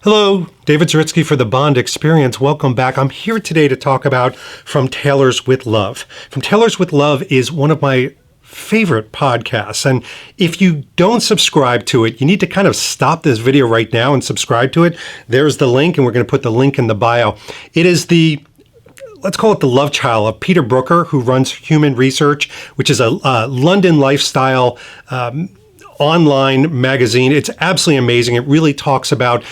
Hello, David Zaritsky for the Bond Experience. Welcome back. I'm here today to talk about From Tailors With Love. From Tailors With Love is one of my favorite podcasts. And if you don't subscribe to it, you need to kind of stop this video right now and subscribe to it. There's the link, and we're going to put the link in the bio. It is let's call it the love child of Peter Brooker, who runs Human Research, which is a London lifestyle online magazine. It's absolutely amazing. It really talks about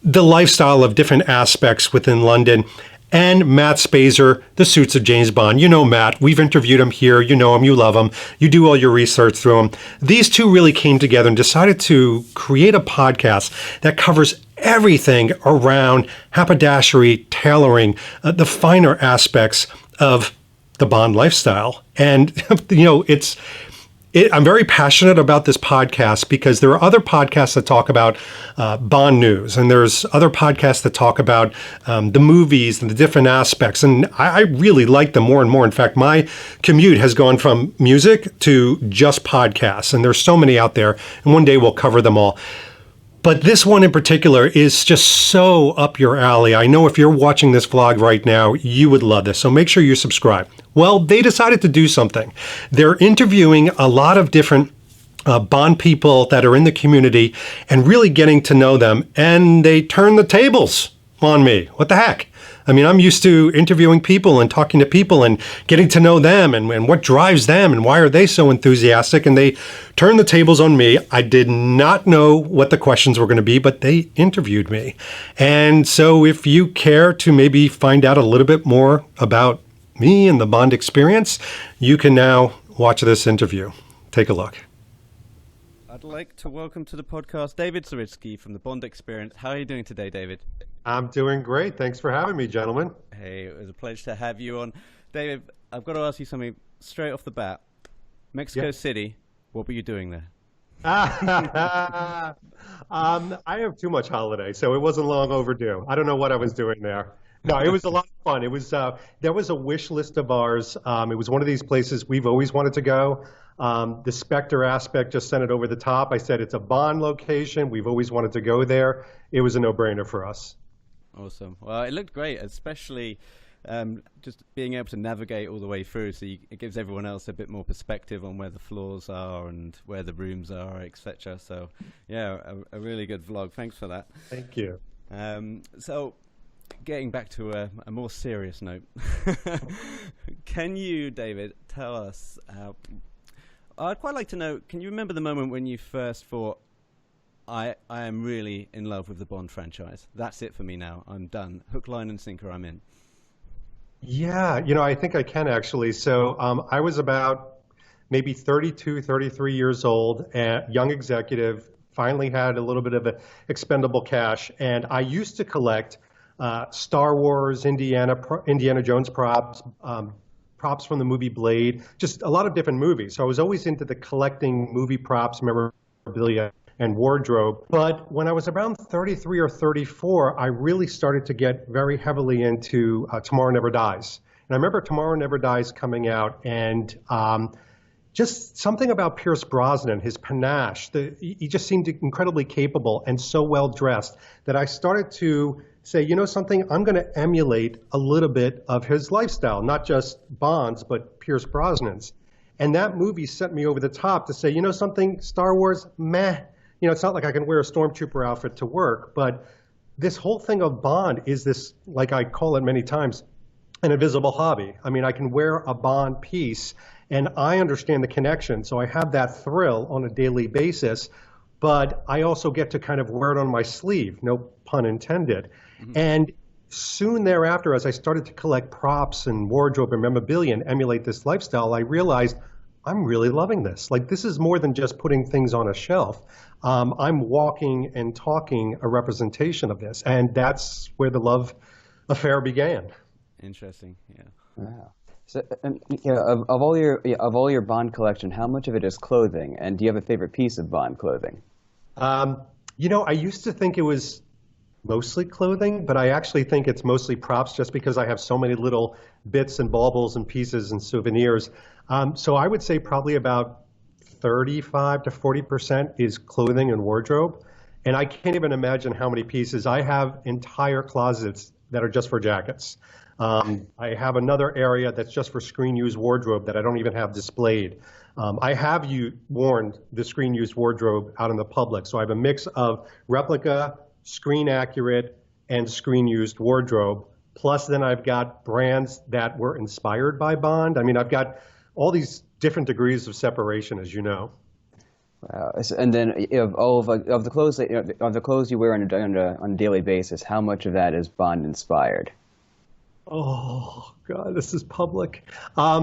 the lifestyle of different aspects within London. And Matt Spazer, the Suits of James Bond. You know Matt. We've interviewed him here. You know him. You love him. You do all your research through him. These two really came together and decided to create a podcast that covers everything around haberdashery, tailoring, the finer aspects of the Bond lifestyle. And, I'm very passionate about this podcast because there are other podcasts that talk about Bond news, and there's other podcasts that talk about the movies and the different aspects, and I really like them more and more. In fact, my commute has gone from music to just podcasts, and there's so many out there, and one day we'll cover them all. But this one in particular is just so up your alley. I know if you're watching this vlog right now, you would love this. So make sure you subscribe. Well, they decided to do something. They're interviewing a lot of different Bond people that are in the community and really getting to know them. And they turn the tables on me. What the heck? I mean, I'm used to interviewing people and talking to people and getting to know them and what drives them and why are they so enthusiastic. And they turned the tables on me. I did not know what the questions were going to be, but they interviewed me. And so if you care to maybe find out a little bit more about me and the Bond experience, you can now watch this interview. Take a look. I'd like to welcome to the podcast David Zaritsky from the Bond Experience. How are you doing today, David? I'm doing great. Thanks for having me, gentlemen. Hey, it was a pleasure to have you on. David, I've got to ask you something straight off the bat. Mexico City, what were you doing there? I have too much holiday, so it wasn't long overdue. I don't know what I was doing there. No, it was a lot of fun. It was there was a wish list of ours. It was one of these places we've always wanted to go. The Spectre aspect just sent it over the top. I said it's a Bond location. We've always wanted to go there. It was a no-brainer for us. Awesome. Well, it looked great, especially just being able to navigate all the way through. So it gives everyone else a bit more perspective on where the floors are and where the rooms are, etc. So, yeah, a really good vlog. Thanks for that. Thank you. So, getting back to a more serious note, can you, David, tell us? I'd quite like to know. Can you remember the moment when you first thought, I am really in love with the Bond franchise. That's it for me now. I'm done. Hook, line, and sinker, I'm in. Yeah, I think I can actually. So I was about maybe 32, 33 years old, young executive, finally had a little bit of expendable cash. And I used to collect Star Wars, Indiana Jones props, props from the movie Blade, just a lot of different movies. So I was always into the collecting movie props, memorabilia, and wardrobe. But when I was around 33 or 34, I really started to get very heavily into Tomorrow Never Dies. And I remember Tomorrow Never Dies coming out, and just something about Pierce Brosnan, his panache, he just seemed incredibly capable and so well dressed that I started to say, you know something, I'm going to emulate a little bit of his lifestyle, not just Bond's, but Pierce Brosnan's. And that movie sent me over the top to say, you know something, Star Wars, meh. It's not like I can wear a stormtrooper outfit to work, but this whole thing of Bond is this, like I call it many times, an invisible hobby. I mean, I can wear a Bond piece and I understand the connection. So I have that thrill on a daily basis, but I also get to kind of wear it on my sleeve, no pun intended. Mm-hmm. And soon thereafter, as I started to collect props and wardrobe and memorabilia and emulate this lifestyle, I realized I'm really loving this. Like, this is more than just putting things on a shelf. I'm walking and talking a representation of this, and that's where the love affair began. Interesting, yeah. Wow. So, of all your Bond collection, how much of it is clothing, and do you have a favorite piece of Bond clothing? I used to think it was mostly clothing, but I actually think it's mostly props just because I have so many little bits and baubles and pieces and souvenirs. So I would say probably about 35 to 40% is clothing and wardrobe. And I can't even imagine how many pieces. I have entire closets that are just for jackets. I have another area that's just for screen use wardrobe that I don't even have displayed. I have worn the screen use wardrobe out in the public. So I have a mix of replica, screen accurate, and screen used wardrobe. Plus then I've got brands that were inspired by Bond. I mean, I've got all these different degrees of separation, as you know. Wow. And then of the clothes of the clothes you wear on a daily basis, how much of that is Bond inspired? Oh God, this is public. I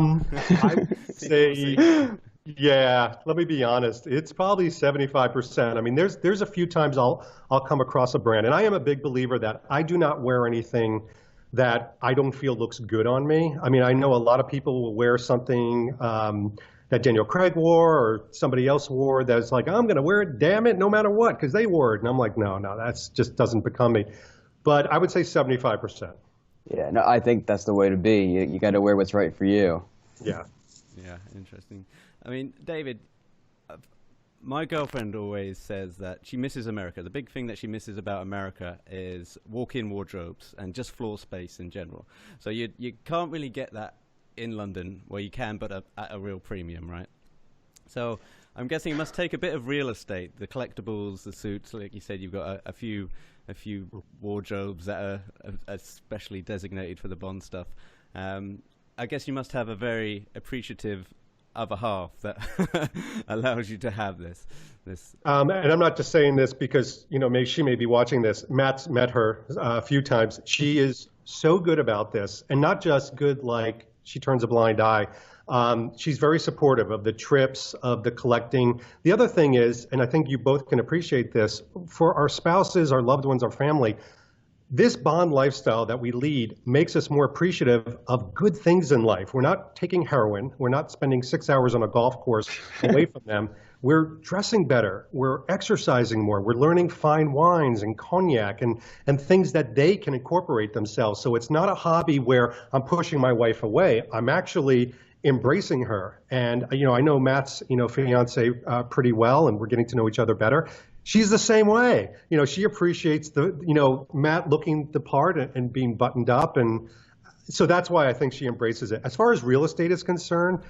would say, yeah. Let me be honest. It's probably 75%. I mean, there's a few times I'll come across a brand, and I am a big believer that I do not wear anything that I don't feel looks good on me. I mean, I know a lot of people will wear something that Danielle Craig wore or somebody else wore that's like, I'm going to wear it, damn it, no matter what, because they wore it. And I'm like, no, that's just doesn't become me. But I would say 75%. Yeah, no, I think that's the way to be. You got to wear what's right for you. Yeah. Yeah, interesting. I mean, David, my girlfriend always says that she misses America. The big thing that she misses about America is walk-in wardrobes and just floor space in general. So you can't really get that in London, where you can, but at a real premium, right? So I'm guessing it must take a bit of real estate, the collectibles, the suits. Like you said, you've got a few wardrobes that are especially designated for the Bond stuff. I guess you must have a very appreciative other half that allows you to have this. And I'm not just saying this because she may be watching this. Matt's met her a few times. She is so good about this, and not just good like she turns a blind eye. She's very supportive of the trips, of the collecting. The other thing is, and I think you both can appreciate this, for our spouses, our loved ones, our family, this Bond lifestyle that we lead makes us more appreciative of good things in life. We're not taking heroin. We're not spending 6 hours on a golf course away from them. We're dressing better. We're exercising more. We're learning fine wines and cognac and things that they can incorporate themselves. So it's not a hobby where I'm pushing my wife away. I'm actually embracing her. And, I know Matt's, fiance pretty well, and we're getting to know each other better. She's the same way. She appreciates Matt looking the part and being buttoned up. And so that's why I think she embraces it. As far as real estate is concerned,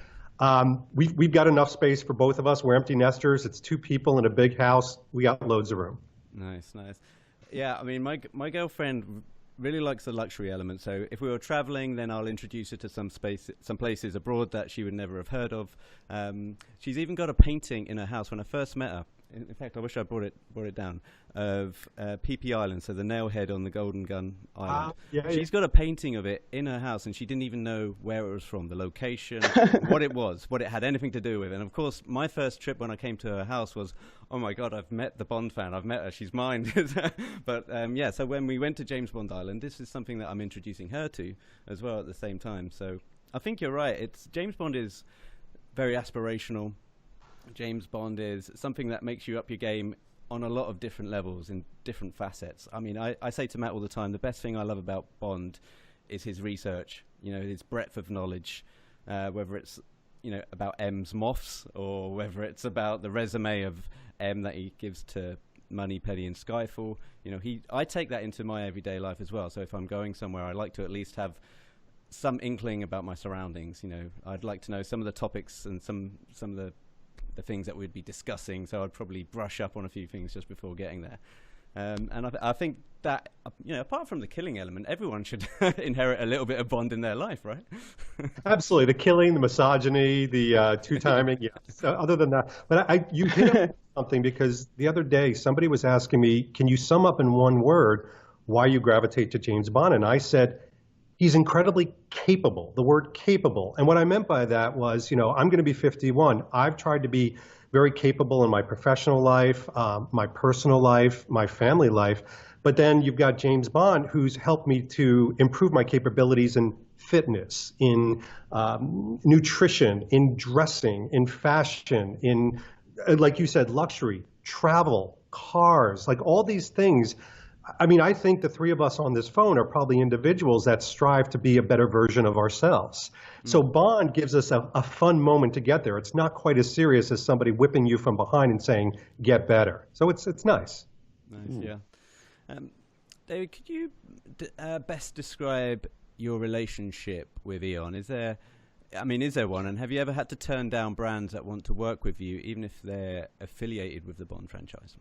we've got enough space for both of us. We're empty nesters. It's two people in a big house. We got loads of room. Nice. Yeah, I mean, my girlfriend really likes the luxury element. So if we were traveling, then I'll introduce her to some places abroad that she would never have heard of. She's even got a painting in her house. When I first met her, in fact, I wish I brought it down, of PP Island, so the nailhead on the Golden Gun Island. She's got a painting of it in her house, and she didn't even know where it was from, the location, what it had anything to do with. And of course, my first trip when I came to her house was, oh my God, I've met the Bond fan. I've met her. She's mine. But so when we went to James Bond Island, this is something that I'm introducing her to as well at the same time. So I think you're right. James Bond is very aspirational. James Bond is something that makes you up your game on a lot of different levels in different facets. I mean, I say to Matt all the time, the best thing I love about Bond is his research, his breadth of knowledge, whether it's, about M's moths or whether it's about the resume of M that he gives to Moneypenny and Skyfall. I take that into my everyday life as well. So if I'm going somewhere, I like to at least have some inkling about my surroundings. I'd like to know some of the topics and some of the things that we'd be discussing, so I'd probably brush up on a few things just before getting there. And I think that, apart from the killing element, everyone should inherit a little bit of Bond in their life, right? Absolutely. The killing, the misogyny, the two-timing, yes. Other than that. But you hit on something, because the other day somebody was asking me, can you sum up in one word why you gravitate to James Bond? And I said, he's incredibly capable, the word capable. And what I meant by that was, I'm going to be 51. I've tried to be very capable in my professional life, my personal life, my family life. But then you've got James Bond, who's helped me to improve my capabilities in fitness, in nutrition, in dressing, in fashion, in, like you said, luxury, travel, cars, like all these things. I mean, I think the three of us on this phone are probably individuals that strive to be a better version of ourselves. So Bond gives us a fun moment to get there. It's not quite as serious as somebody whipping you from behind and saying, get better. So it's nice. Nice, yeah. David, could you best describe your relationship with Eon? Is there one? And have you ever had to turn down brands that want to work with you, even if they're affiliated with the Bond franchise?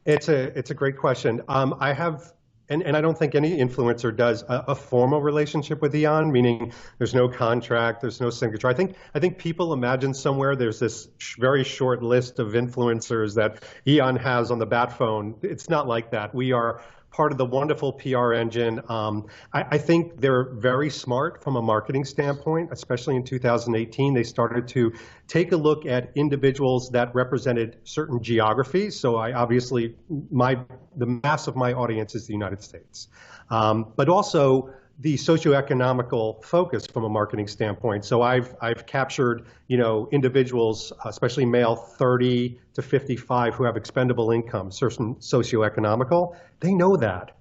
It's a great question. I have, and I don't think any influencer does a formal relationship with Eon, meaning there's no contract, there's no signature. I think people imagine somewhere there's this very short list of influencers that Eon has on the bat phone. It's not like that. We are part of the wonderful PR engine. I think they're very smart from a marketing standpoint, especially in 2018. They started to take a look at individuals that represented certain geographies. So the mass of my audience is the United States. But also the socioeconomical focus from a marketing standpoint. So I've captured, individuals, especially male 30 to 55 who have expendable income, certain socioeconomical. They know that.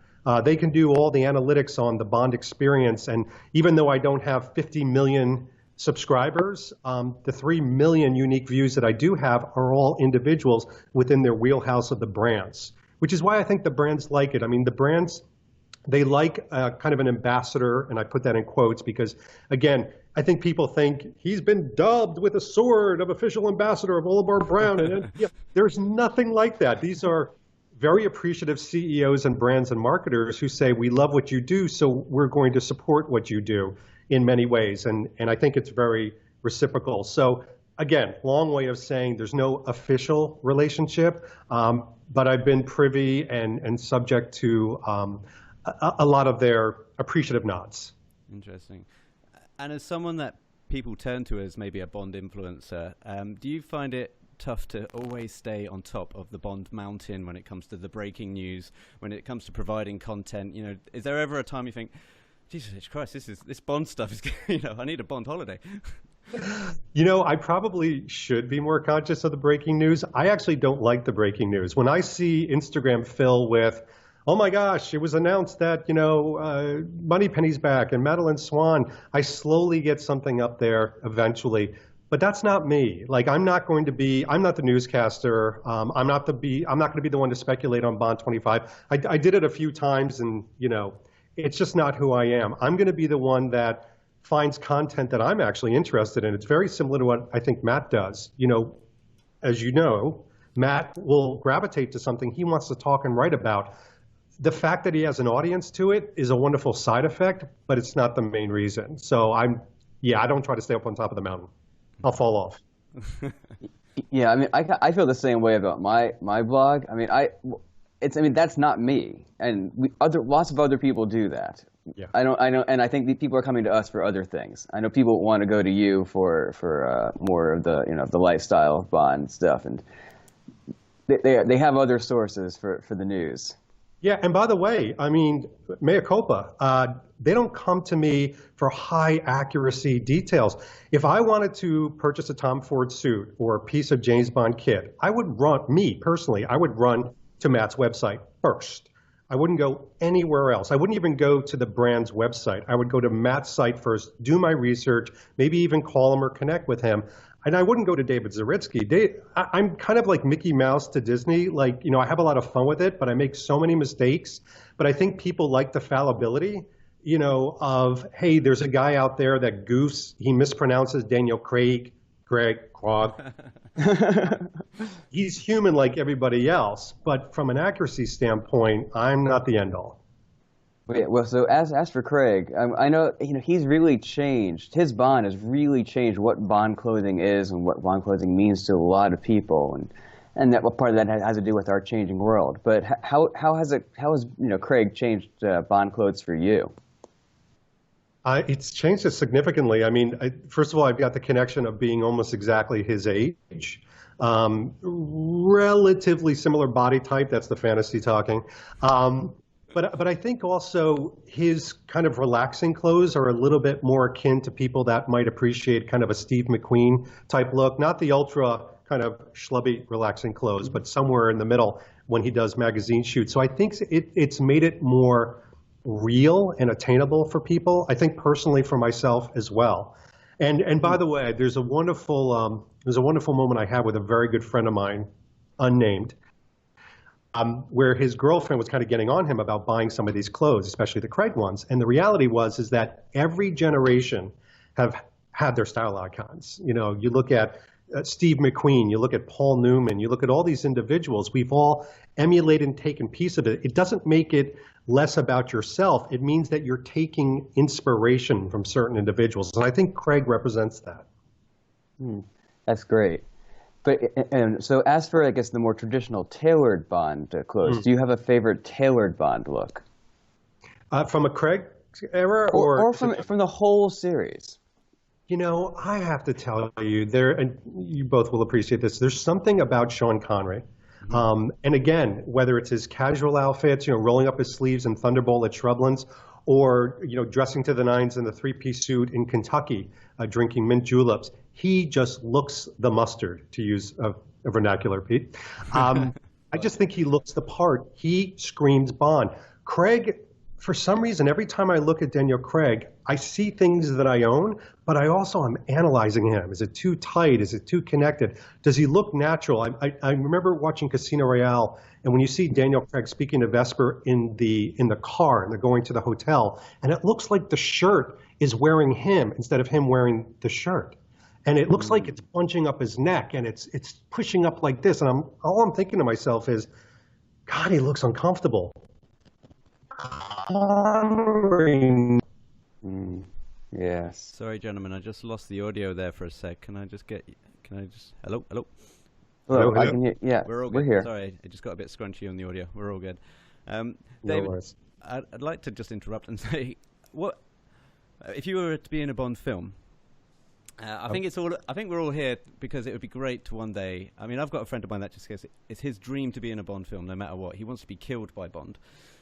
They can do all the analytics on the Bond experience. And even though I don't have 50 million subscribers, the 3 million unique views that I do have are all individuals within their wheelhouse of the brands, which is why I think the brands like it. I mean, the brands, they like kind of an ambassador, and I put that in quotes because, again, I think people think he's been dubbed with a sword of official ambassador of Oliver Brown. And there's nothing like that. These are very appreciative CEOs and brands and marketers who say, we love what you do, so we're going to support what you do in many ways. And I think it's very reciprocal. So again, long way of saying there's no official relationship, but I've been privy and subject to a lot of their appreciative nods. Interesting. And as someone that people turn to as maybe a Bond influencer, do you find it tough to always stay on top of the Bond mountain when it comes to the breaking news, when it comes to providing content? Is there ever a time you think, Jesus Christ, this Bond stuff is, I need a Bond holiday? I probably should be more conscious of the breaking news. I actually don't like the breaking news. When I see Instagram fill with, oh my gosh, it was announced that, Moneypenny's back and Madeline Swan, I slowly get something up there eventually. But that's not me. Like, I'm not the newscaster. I'm not going to be the one to speculate on Bond 25. I did it a few times and, it's just not who I am. I'm going to be the one that finds content that I'm actually interested in. It's very similar to what I think Matt does. As you know, Matt will gravitate to something he wants to talk and write about. The fact that he has an audience to it is a wonderful side effect, but it's not the main reason. So I don't try to stay up on top of the mountain. I'll fall off. Yeah, I mean, I feel the same way about my blog. I mean, that's not me, and lots of other people do that. Yeah. I know, and I think the people are coming to us for other things. I know people want to go to you for more of the lifestyle Bond stuff, and they have other sources for the news. Yeah, and by the way, I mean, mea culpa, they don't come to me for high accuracy details. If I wanted to purchase a Tom Ford suit or a piece of James Bond kit, I would run to Matt's website first. I wouldn't go anywhere else. I wouldn't even go to the brand's website. I would go to Matt's site first, do my research, maybe even call him or connect with him. And I wouldn't go to David Zaritsky. I'm kind of like Mickey Mouse to Disney. Like, I have a lot of fun with it, but I make so many mistakes. But I think people like the fallibility, of, hey, there's a guy out there that goofs. He mispronounces Daniel Craig. He's human like everybody else. But from an accuracy standpoint, I'm not the end all. Well, so as for Craig, I know he's really changed. His Bond has really changed what Bond clothing is and what Bond clothing means to a lot of people, and that what part of that has to do with our changing world. But how has Craig changed Bond clothes for you? It's changed it significantly. I mean, first of all, I've got the connection of being almost exactly his age. Relatively similar body type. That's the fantasy talking. But I think also his kind of relaxing clothes are a little bit more akin to people that might appreciate kind of a Steve McQueen type look, not the ultra kind of schlubby relaxing clothes, but somewhere in the middle when he does magazine shoots. So I think it's made it more real and attainable for people. I think personally for myself as well. And by the way, there's a wonderful moment I had with a very good friend of mine, unnamed, where his girlfriend was kind of getting on him about buying some of these clothes, especially the Craig ones. And the reality is that every generation have had their style icons. You know, you look at Steve McQueen, you look at Paul Newman, you look at all these individuals. We've all emulated and taken piece of it. It doesn't make it less about yourself. It means that you're taking inspiration from certain individuals. And I think Craig represents that. That's great. But and so as for, I guess, the more traditional tailored Bond clothes, do you have a favorite tailored Bond look? From a Craig era, or from the whole series? You know, I have to tell you, and you both will appreciate this, there's something about Sean Connery. And again, whether it's his casual outfits, you know, rolling up his sleeves in Thunderbolt at Shrublands, or, you know, dressing to the nines in the three-piece suit in Kentucky, drinking mint juleps, he just looks the mustard, to use a vernacular, Pete. I just think he looks the part. He screams Bond. Craig, for some reason, every time I look at Daniel Craig, I see things that I own, but I also am analyzing him. Is it too tight? Is it too connected? Does he look natural? I remember watching Casino Royale, and when you see Daniel Craig speaking to Vesper in the car, and they're going to the hotel, and it looks like the shirt is wearing him instead of him wearing the shirt. And it looks like it's punching up his neck, and it's pushing up like this. And all I'm thinking to myself is, God, he looks uncomfortable. Yes. Sorry, gentlemen, I just lost the audio there for a sec. Hello? Hello. Hello. I can hear, yeah, We're all good. We're here. Sorry, it just got a bit scrunchy on the audio. We're all good. No David, worries. I'd like to just interrupt and say, what if you were to be in a Bond film? I think we're all here because it would be great to one day. I mean, I've got a friend of mine that just says it's his dream to be in a Bond film, no matter what. He wants to be killed by Bond.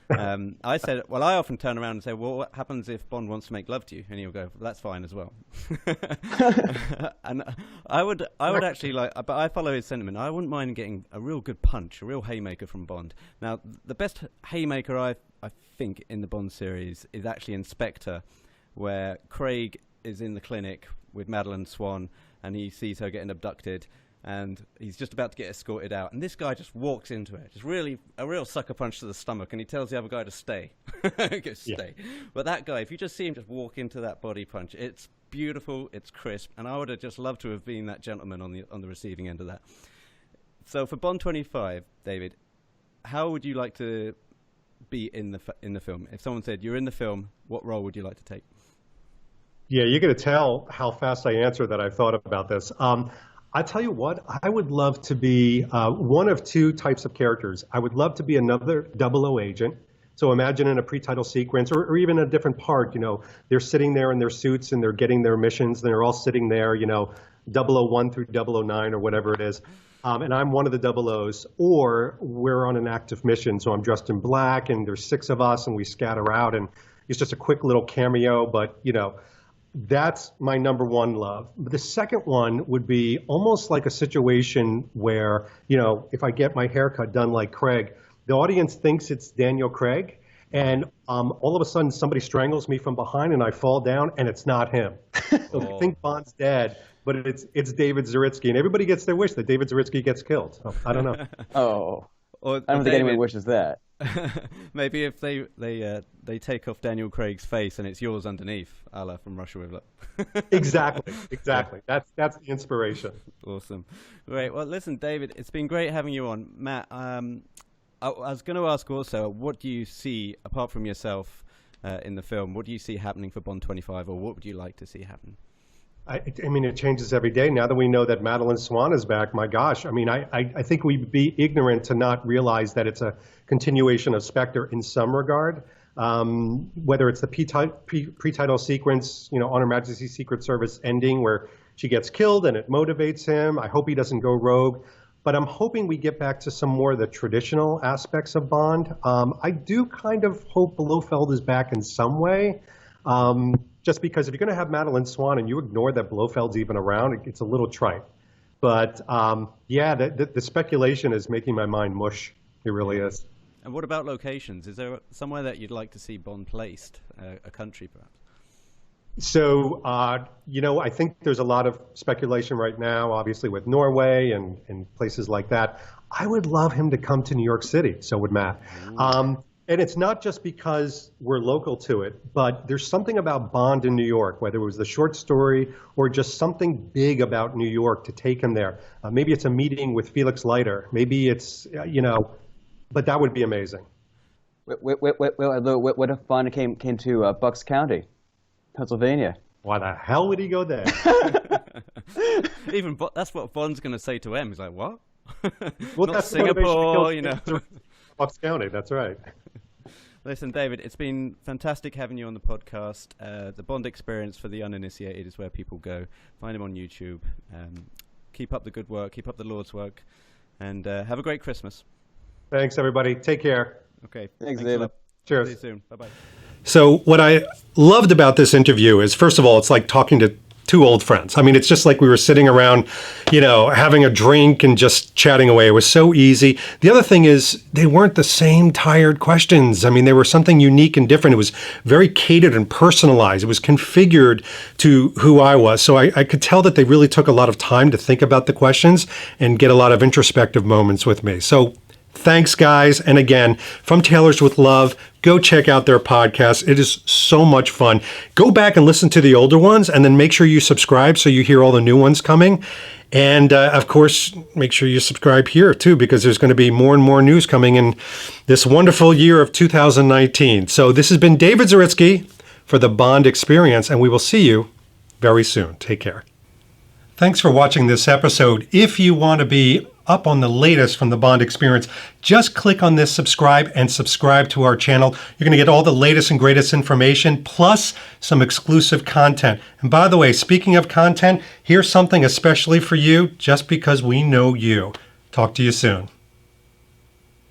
I said, well, I often turn around and say, well, what happens if Bond wants to make love to you? And he'll go, well, that's fine as well. And I would actually but I follow his sentiment. I wouldn't mind getting a real good punch, a real haymaker from Bond. Now, the best haymaker I think in the Bond series is actually in Spectre, where Craig is in the clinic with Madeleine Swan, and he sees her getting abducted, and he's just about to get escorted out, and this guy just walks into it, just really a real sucker punch to the stomach, and he tells the other guy to stay. Go stay. Yeah. But that guy, if you just see him just walk into that body punch, it's beautiful, it's crisp, and I would have just loved to have been that gentleman on the receiving end of that. So for Bond 25, David, how would you like to be in the film? If someone said you're in the film, what role would you like to take? Yeah, you're going to tell how fast I answer that I've thought about this. I tell you what, I would love to be one of two types of characters. I would love to be another 00 agent. So imagine in a pre-title sequence or even a different part, you know, they're sitting there in their suits and they're getting their missions. And they're all sitting there, you know, 001 through 009 or whatever it is. And I'm one of the 00s, or we're on an active mission. So I'm dressed in black and there's 6 of us and we scatter out and it's just a quick little cameo, but, you know, that's my number one love. But the second one would be almost like a situation where, you know, if I get my haircut done like Craig, the audience thinks it's Daniel Craig, and all of a sudden somebody strangles me from behind and I fall down and it's not him. So they think Bond's dead, but it's David Zaritsky, and everybody gets their wish that David Zaritsky gets killed. So, I don't know. I don't think anyone wishes that. Maybe if they take off Daniel Craig's face and it's yours underneath, a la From Russia with Love. Exactly. That's the inspiration. Awesome. Great. Well, listen, David, it's been great having you on. Matt, I was going to ask also, what do you see, apart from yourself in the film, what do you see happening for Bond 25, or what would you like to see happen? I mean, it changes every day. Now that we know that Madeleine Swan is back, my gosh. I mean, I think we'd be ignorant to not realize that it's a continuation of Spectre in some regard. Whether it's the pre-title sequence, you know, on Her Majesty's Secret Service ending where she gets killed and it motivates him. I hope he doesn't go rogue. But I'm hoping we get back to some more of the traditional aspects of Bond. I do kind of hope Blofeld is back in some way. Just because if you're going to have Madeleine Swan and you ignore that Blofeld's even around, it's a little trite. But yeah, the speculation is making my mind mush. It really is. And what about locations? Is there somewhere that you'd like to see Bond placed, a country perhaps? So, I think there's a lot of speculation right now, obviously with Norway and places like that. I would love him to come to New York City. So would Matt. And it's not just because we're local to it, but there's something about Bond in New York, whether it was the short story or just something big about New York to take him there. Maybe it's a meeting with Felix Leiter. Maybe it's, but that would be amazing. What if Bond came to Bucks County, Pennsylvania? Why the hell would he go there? That's what Bond's going to say to M. He's like, what? Well, Not that's Singapore, Bucks County, that's right. Listen, David, it's been fantastic having you on the podcast. The Bond Experience for the Uninitiated is where people go. Find him on YouTube. Keep up the good work. Keep up the Lord's work. And have a great Christmas. Thanks, everybody. Take care. Okay. Thanks David. Cheers. See you soon. Bye-bye. So what I loved about this interview is, first of all, it's like talking to two old friends. I mean, it's just like we were sitting around, having a drink and just chatting away. It was so easy. The other thing is they weren't the same tired questions. I mean, they were something unique and different. It was very catered and personalized. It was configured to who I was. So I could tell that they really took a lot of time to think about the questions and get a lot of introspective moments with me. So thanks, guys. And again, From Tailors With Love, go check out their podcast. It is so much fun. Go back and listen to the older ones, and then make sure you subscribe so you hear all the new ones coming. And of course, make sure you subscribe here too, because there's going to be more and more news coming in this wonderful year of 2019. So this has been David Zaritsky for the Bond Experience, and we will see you very soon. Take care. Thanks for watching this episode. If you want to be up on the latest from the Bond Experience, just click on this subscribe and subscribe to our channel. You're going to get all the latest and greatest information, plus some exclusive content. And by the way, speaking of content, here's something especially for you, just because we know you. Talk to you soon.